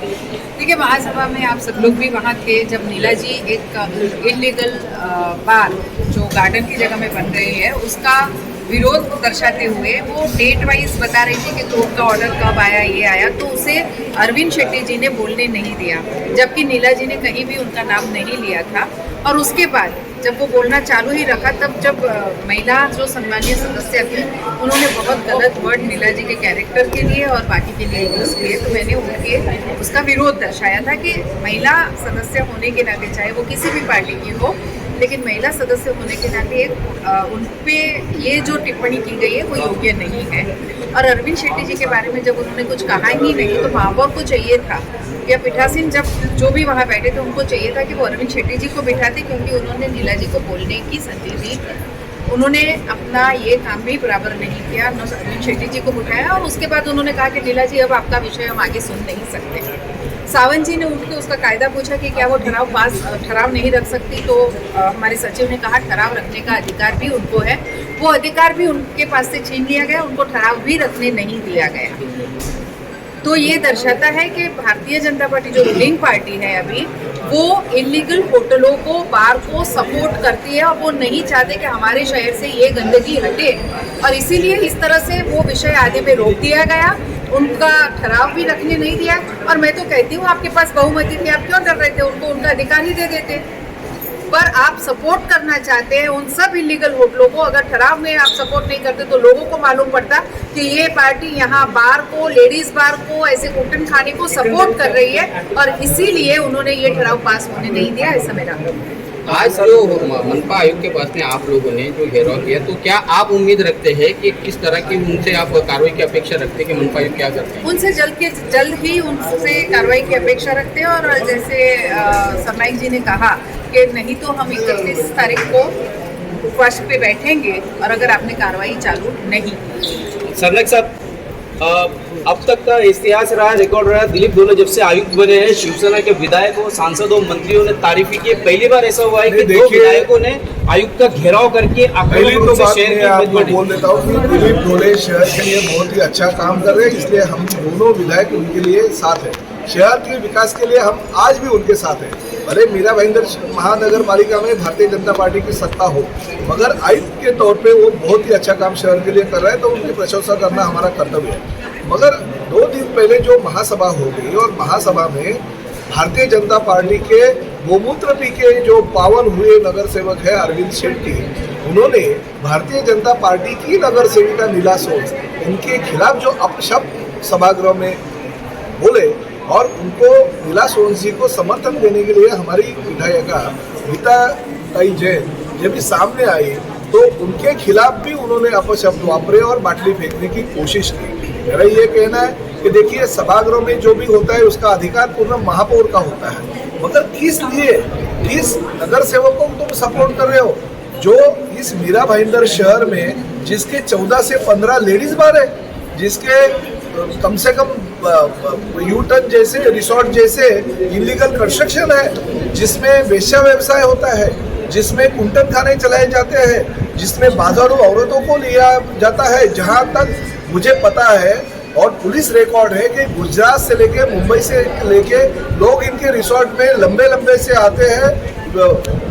देखिए, महासभा में आप सब लोग भी वहाँ थे जब नीला जी एक इलीगल बार जो गार्डन की जगह में बन रही है उसका विरोध दर्शाते हुए वो डेट वाइज बता रही थी कि कोर्ट का ऑर्डर कब आया, ये आया, तो उसे अरविंद शेट्टी जी ने बोलने नहीं दिया, जबकि नीला जी ने कहीं भी उनका नाम नहीं लिया था। और उसके बाद जब वो बोलना चालू ही रखा, तब जब महिला जो सम्मानीय सदस्य थी उन्होंने बहुत गलत वर्ड नीला जी के कैरेक्टर के लिए और बाकी के लिए यूज़ किए, तो मैंने उनके उसका विरोध दर्शाया था कि महिला सदस्य होने के नाते, चाहे वो किसी भी पार्टी की हो, लेकिन महिला सदस्य होने के नाते उन पे ये जो टिप्पणी की गई है वो योग्य नहीं है। और अरविंद शेट्टी जी के बारे में जब उन्होंने कुछ कहा ही नहीं, तो महापौर को चाहिए था या पीठासीन जब जो भी वहाँ बैठे थे उनको चाहिए था कि वो अरविंद शेट्टी जी को बिठाते, क्योंकि उन्होंने नीला जी को बोलने की संधि दी। उन्होंने अपना ये काम भी बराबर नहीं किया, अरविंद शेट्टी जी को बिठाया और उसके बाद उन्होंने कहा कि नीला जी अब आपका विषय हम आगे सुन नहीं सकते। सावंत जी ने उठ के उसका कायदा पूछा कि क्या वो ठराव नहीं रख सकती, तो हमारे सचिव ने कहा ठराव रखने का अधिकार भी उनको है, वो अधिकार भी उनके पास से छीन लिया गया, उनको ठराव भी रखने नहीं दिया गया। तो ये दर्शाता है कि भारतीय जनता पार्टी जो रूलिंग पार्टी है अभी, वो इलीगल होटलों को, बार को सपोर्ट करती है और वो नहीं चाहते कि हमारे शहर से ये गंदगी हटे, और इसीलिए इस तरह से वो विषय आगे पे रोक दिया गया, उनका ठराव भी रखने नहीं दिया। और मैं तो कहती हूँ आपके पास बहुमति थी, आप क्यों डर रहे थे, उनको उनका अधिकार ही दे देते। पर आप सपोर्ट करना चाहते हैं उन सब इलीगल होटलों को, अगर ठराव में आप सपोर्ट नहीं करते तो लोगों को मालूम पड़ता कि ये पार्टी यहाँ बार को, लेडीज बार को, ऐसे कुटन खाने को सपोर्ट कर रही है, और इसीलिए उन्होंने ये ठराव पास होने नहीं दिया, ऐसा मेरा। आज जो मनपा आयुक्त के पास में आप लोगों ने जो घेराव किया, तो क्या आप उम्मीद रखते हैं कि किस तरह की उनसे आप कार्रवाई की अपेक्षा रखते हैं कि मनपा आयुक्त क्या करते हैं? उनसे जल्द ही उनसे कार्रवाई की अपेक्षा रखते हैं, और जैसे सरनाइक जी ने कहा कि नहीं तो हम 31 तारीख को उपवास पे बैठेंगे, और अगर आपने कार्रवाई चालू नहीं। सरनाइक साहब, अब तक का इतिहास रहा, रिकॉर्ड रहा, दिलीप धोले जब से आयुक्त बने हैं, शिवसेना के विधायकों, सांसदों, मंत्रियों ने तारीफी की। पहली बार ऐसा हुआ है कि दो विधायकों ने आयुक्त का घेराव करके पहली तो बात मैं आपको बोल देता हूँ कि दिलीप धोले शहर के लिए बहुत ही अच्छा काम कर रहे हैं, इसलिए हम दोनों विधायक उनके लिए साथ हैं। शहर के विकास के लिए हम आज भी उनके साथ हैं। भले मीरा भाईंदर महानगर पालिका में भारतीय जनता पार्टी की सत्ता हो, मगर आयुक्त के तौर पे वो बहुत ही अच्छा काम शहर के लिए कर रहे हैं, तो उनकी प्रशंसा करना हमारा कर्तव्य है। मगर 2 दिन पहले जो महासभा हो गई, और महासभा में भारतीय जनता पार्टी के गोमूत्र पी के जो पावन हुए नगर सेवक है अरविंद शेट्टी, उन्होंने भारतीय जनता पार्टी की नगर सेविका नीला सोन, उनके खिलाफ जो अपशब्द सभागृह में बोले, और उनको नीला सोन जी को समर्थन देने के लिए हमारी विधायिका गीता ताई जैन जब भी सामने आई, तो उनके खिलाफ भी उन्होंने अपशब्द वापरे और बाटली फेंकने की कोशिश की। मेरा ये कहना है कि देखिए, सभागृह में जो भी होता है उसका अधिकार पूर्ण महापौर का होता है, मगर किस लिए, किस नगर सेवकों को तुम सपोर्ट कर रहे हो जो इस मीरा भाईंदर शहर में, जिसके 14 से 15 लेडीज बार है, जिसके कम से कम यूटर्न जैसे, रिसोर्ट जैसे इलीगल कंस्ट्रक्शन है, जिसमें वेश्या व्यवसाय होता है, जिसमें कुंटन खाने चलाए जाते हैं, जिसमें बाजारू औरतों को लिया जाता है। जहां तक मुझे पता है और पुलिस रिकॉर्ड है कि गुजरात से लेके, मुंबई से लेके लोग इनके रिसोर्ट में लंबे लंबे से आते हैं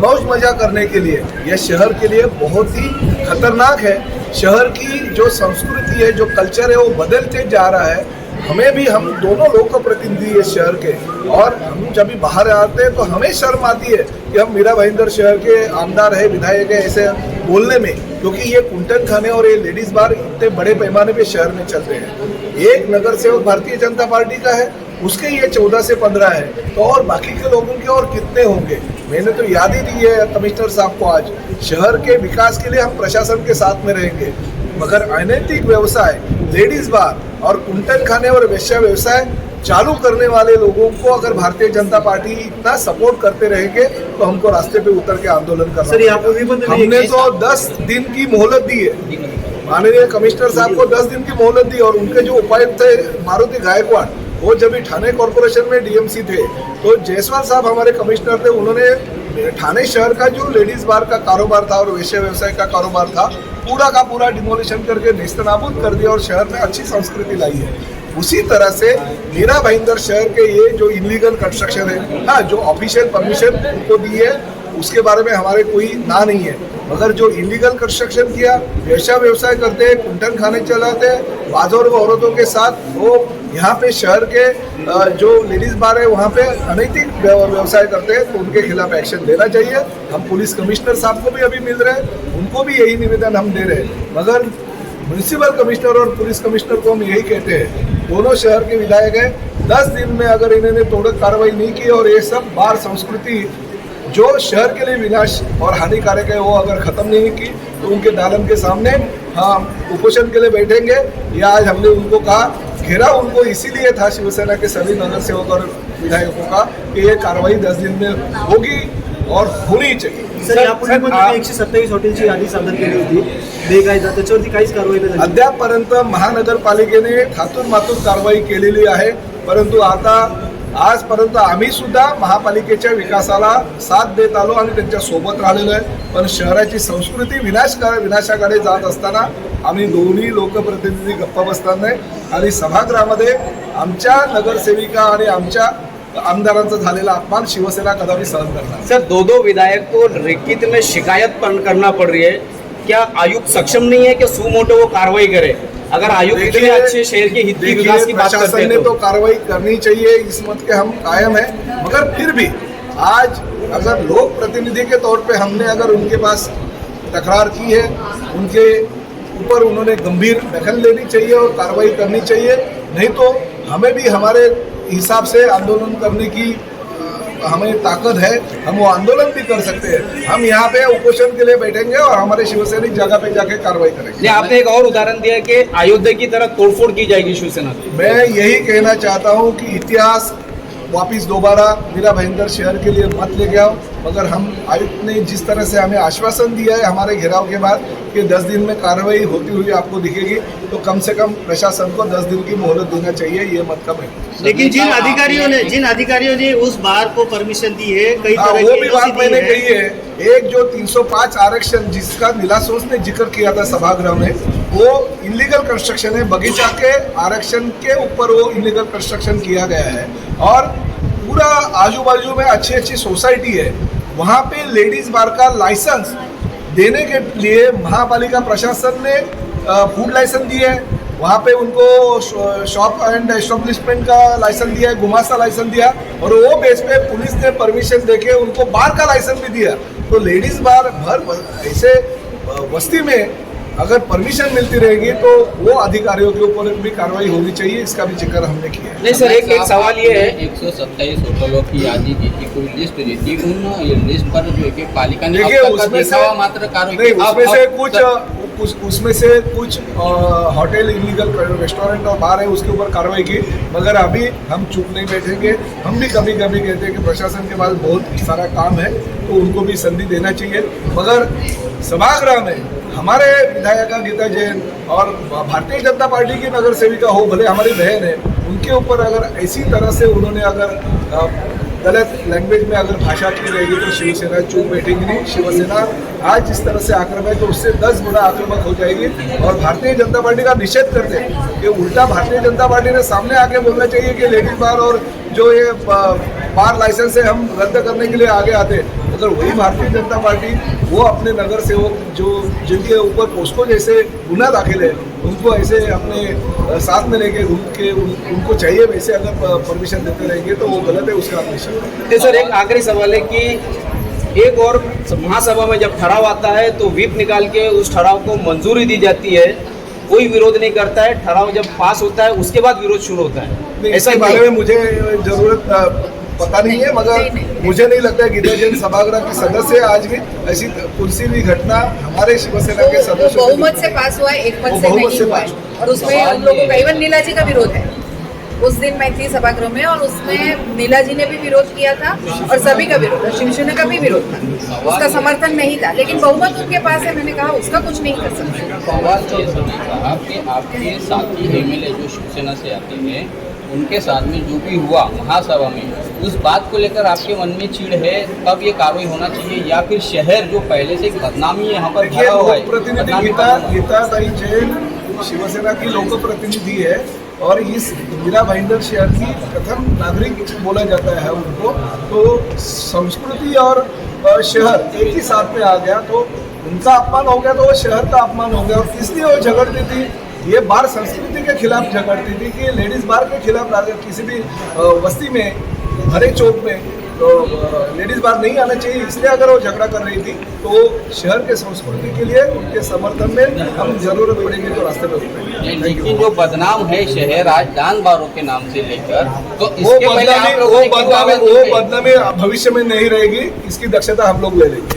मौज मजा करने के लिए। यह शहर के लिए बहुत ही खतरनाक है। शहर की जो संस्कृति है, जो कल्चर है, वो बदलते जा रहा है। हमें भी, हम दोनों लोग प्रतिनिधि है शहर के, और हम जब भी बाहर आते हैं तो हमें शर्म आती है कि हम मीरा भाईंदर शहर के आमदार है, विधायक है, ऐसे बोलने में, क्योंकि ये कुंटन खाने और ये लेडीज बार इतने बड़े पैमाने पे शहर में चलते हैं। एक नगर सेवक भारतीय जनता पार्टी का है, उसके ये 14 से 15 है, तो और बाकी के लोगों के और कितने होंगे? मैंने तो याद ही दी है कमिश्नर साहब को आज। शहर के विकास के लिए हम प्रशासन के साथ में रहेंगे, मगर अनैतिक व्यवसाय, लेडीज बार और कुंटन खाने और वेश्या व्यवसाय चालू करने वाले लोगों को अगर भारतीय जनता पार्टी इतना सपोर्ट करते रहेंगे तो हमको रास्ते पे उतर के आंदोलन करना होगा। हमने तो 10 दिन की मोहलत दी है, माननीय कमिश्नर साहब को 10 दिन की मोहलत दी, और उनके जो उपायुक्त थे मारुति गायकवाड़, वो जब भी ठाणे कॉर्पोरेशन में डीएमसी थे, तो जायसवाल साहब हमारे कमिश्नर थे, उन्होंने ठाणे शहर का जो लेडीज बार का कारोबार था और वेश्या व्यवसाय का कारोबार था, पूरा का पूरा डिमोलिशन करके नेस्तनाबूद कर दिया और शहर में अच्छी संस्कृति लाई है। उसी तरह से मीरा भाईंदर शहर के ये जो इलीगल कंस्ट्रक्शन है, हाँ, जो ऑफिशियल परमिशन उनको दी है उसके बारे में हमारे कोई ना नहीं है, मगर जो इलीगल कंस्ट्रक्शन किया, वैसा व्यवसाय करते हैं, कुंठन खाने चलाते हैं बाज़ार व औरतों के साथ, वो यहाँ पे शहर के जो लेडीज बार है वहाँ पे अनैतिक व्यवसाय करते हैं, तो उनके खिलाफ एक्शन लेना चाहिए। हम पुलिस कमिश्नर साहब को भी अभी मिल रहे हैं, उनको भी यही निवेदन हम दे रहे हैं, मगर म्यूनिसिपल कमिश्नर और पुलिस कमिश्नर को हम यही कहते हैं, दोनों शहर के विधायक हैं, 10 दिन में अगर इन्होंने तोड़क कार्रवाई नहीं की और ये सब बार संस्कृति जो शहर के लिए विनाश और हानिकारक है वो अगर खत्म नहीं की, तो उनके दालन के सामने हम उपोषण के लिए बैठेंगे। या आज हमने उनको कहा, घेराव उनको इसीलिए था शिवसेना के सभी नगर सेवक और विधायकों का कि ये कार्रवाई 10 दिन में होगी और होनी चाहिए। सर, यापूर्वी पण तुम्ही 127 हॉटेलची यादी सादर केली होती बेकायदा, त्याच्यावरती काहीच कारवाई नाही झाली. अद्यापपर्यंत महानगरपालिकेने थातूर मातूर कारवाई केलेली आहे, परंतु आता आजपर्यंत आम्ही सुद्धा महापालिकेच्या विकासाला साथ देत आलो आणि त्यांच्या सोबत राहिलेलो आहे, पण शहराची संस्कृती विनाशाकडे जात असताना आम्ही दोन्ही लोकप्रतिनिधी गप्पा बसणार नाही आणि सभागृहामध्ये आमच्या नगरसेविका आणि आमच्या आमदारांचा झालेला अपमान शिवसेना कदापि सहन करणार. सर, दो विधायक को लिखित में शिकायत करना पड़ रही है, क्या आयुक्त सक्षम नहीं है कि सुमोटो वो कार्रवाई करे? अगर आयुक्त इतने अच्छे शहर के हित की विकास की बात करते प्रशासन ने हैं तो कार्रवाई करनी चाहिए, इस मत के हम कायम हैं, मगर फिर भी आज अगर लोक प्रतिनिधि के तौर पे हमने अगर उनके पास तकरार की है, उनके ऊपर उन्होंने गंभीर दखल लेनी चाहिए और कार्रवाई करनी चाहिए, नहीं तो हमें भी हमारे हिसाब से आंदोलन करने की हमें ताकत है, हम वो आंदोलन भी कर सकते हैं। हम यहाँ पे उपोषण के लिए बैठेंगे और हमारे शिवसैनिक जगह पे जाके कार्रवाई करेंगे। आपने एक और उदाहरण दिया कि अयोध्या की तरह तोड़फोड़ की जाएगी शिवसेना की। मैं यही कहना चाहता हूँ कि इतिहास वापिस दोबारा मीरा भाईंदर शहर के लिए मत लेके आओ, मगर हम आयुक्त ने जिस तरह से हमें आश्वासन दिया है हमारे घेराव के बाद कि 10 दिन में कार्रवाई होती हुई आपको दिखेगी, तो कम से कम प्रशासन को 10 दिन की मोहलत देना चाहिए, ये मतलब है। लेकिन जिन अधिकारियों ने उस बार को परमिशन दी है, कई तरह वो की भी बात मैंने कही है, एक जो 305 आरक्षण जिसका नीलासोस ने जिक्र किया था सभागृह में, वो इलीगल कंस्ट्रक्शन है, बगीचा के आरक्षण के ऊपर वो इलीगल कंस्ट्रक्शन किया गया है और पूरा आजू बाजू में अच्छी अच्छी सोसाइटी है, वहाँ पे लेडीज बार का लाइसेंस देने के लिए महापालिका प्रशासन ने फूड लाइसेंस दिया है, वहाँ पे उनको शॉप एंड एस्टेब्लिशमेंट का लाइसेंस दिया है, गुमास्ता लाइसेंस दिया, और वो बेस पे पुलिस ने परमिशन देके उनको बार का लाइसेंस भी दिया। तो लेडीज बार भर ऐसे बस्ती में अगर परमिशन मिलती रहेगी तो वो अधिकारियों के ऊपर भी कार्रवाई होनी चाहिए, इसका भी जिक्र हमने किया है। नहीं सर, एक सवाल ये है, 127 होटलों की यादी दी थी, कोई लिस्ट दी थी, उन लिस्ट पर जो है कि पालिका ने देखिए उसमें से मात्र कार्रवाई उसमें से कुछ होटल इलीगल रेस्टोरेंट और बार है उसके ऊपर कार्रवाई की, मगर अभी हम चुप नहीं बैठेंगे। हम भी कभी कभी कहते हैं कि प्रशासन के पास बहुत सारा काम है तो उनको भी संधि देना चाहिए, मगर सभागृह में हमारे विधायिका गीता जैन और भारतीय जनता पार्टी की नगर सेविका हो, भले हमारी बहन है, उनके ऊपर अगर ऐसी तरह से उन्होंने अगर गलत लैंग्वेज में अगर भाषा की रहेगी तो शिवसेना चुप बैठेगी नहीं। शिवसेना आज जिस तरह से आक्रमक है तो उससे 10 गुना आक्रामक हो जाएगी और भारतीय जनता पार्टी का निषेध करते हैं कि उल्टा भारतीय जनता पार्टी ने सामने आके बोलना चाहिए कि लेडीज बार और जो ये बार लाइसेंस है हम रद्द करने के लिए आगे आते हैं। अगर वही भारतीय जनता पार्टी वो अपने नगर सेवक जो जिनके ऊपर पोस्को जैसे गुना दाखिल है उनको ऐसे अपने साथ में लेके उनको चाहिए वैसे अगर परमिशन देते रहेंगे तो वो गलत है, उसका निषेध। सर, एक आखिरी सवाल है कि एक और महासभा में जब ठराव आता है तो व्हिप निकाल के उस ठराव को मंजूरी दी जाती है, कोई विरोध नहीं करता है, ठराव जब पास होता है उसके बाद विरोध शुरू होता है। ऐसा बारे में मुझे जरूरत पता नहीं है, मगर मुझे नहीं लगता है गीता जैन सभागृह के सदस्य आज भी ऐसी किसी भी घटना हमारे शिवसेना के सदस्यों बहुमत से पास हुआ है, एक मत से नहीं हुआ है, और उसमें हम लोगों का इवन नीला जी का विरोध है। उस दिन मैं थी सभागृह में और उसमें नीला जी ने भी विरोध किया था और सभी का विरोध, शिवसेना का भी विरोध था, उसका समर्थन नहीं था, लेकिन बहुमत उनके पास है। मैंने कहा उसका कुछ नहीं कर सकते। सवाल ये कहा कि आपके साथी एमएलए जो शिवसेना से आते हैं उनके साथ में जो भी हुआ महासभा में, उस बात को लेकर आपके मन में चिढ़ है, तब ये कार्रवाई होना चाहिए, या फिर शहर जो पहले से बदनामी यहाँ पर भरा हुआ है? प्रतिनिधि गीता जैन शिवसेना की लोक प्रतिनिधि है और इस मीरा भाईंदर शहर की प्रथम नागरिक बोला जाता है उनको। तो संस्कृति और शहर एक ही साथ में आ गया, तो उनका अपमान हो गया तो वो शहर का अपमान हो गया। और इसलिए वो झगड़ती थी, ये बार संस्कृति के खिलाफ झगड़ती थी कि लेडीज बार के खिलाफ किसी भी बस्ती में, हरे चौक में तो लेडीज बार नहीं आना चाहिए, इसलिए अगर वो झगड़ा कर रही थी तो शहर के संस्कृति के लिए उनके समर्थन में हम जरूरत पड़ेगी तो रास्ते में उतरेंगे। लेकिन जो बदनाम है शहर आज दान बारों के नाम से लेकर, तो वो इसके पहले आप लोगों ने क्यों आवाज नहीं उठाई? बदनामी भविष्य में नहीं रहेगी, इसकी दक्षता हम लोग ले लेंगे।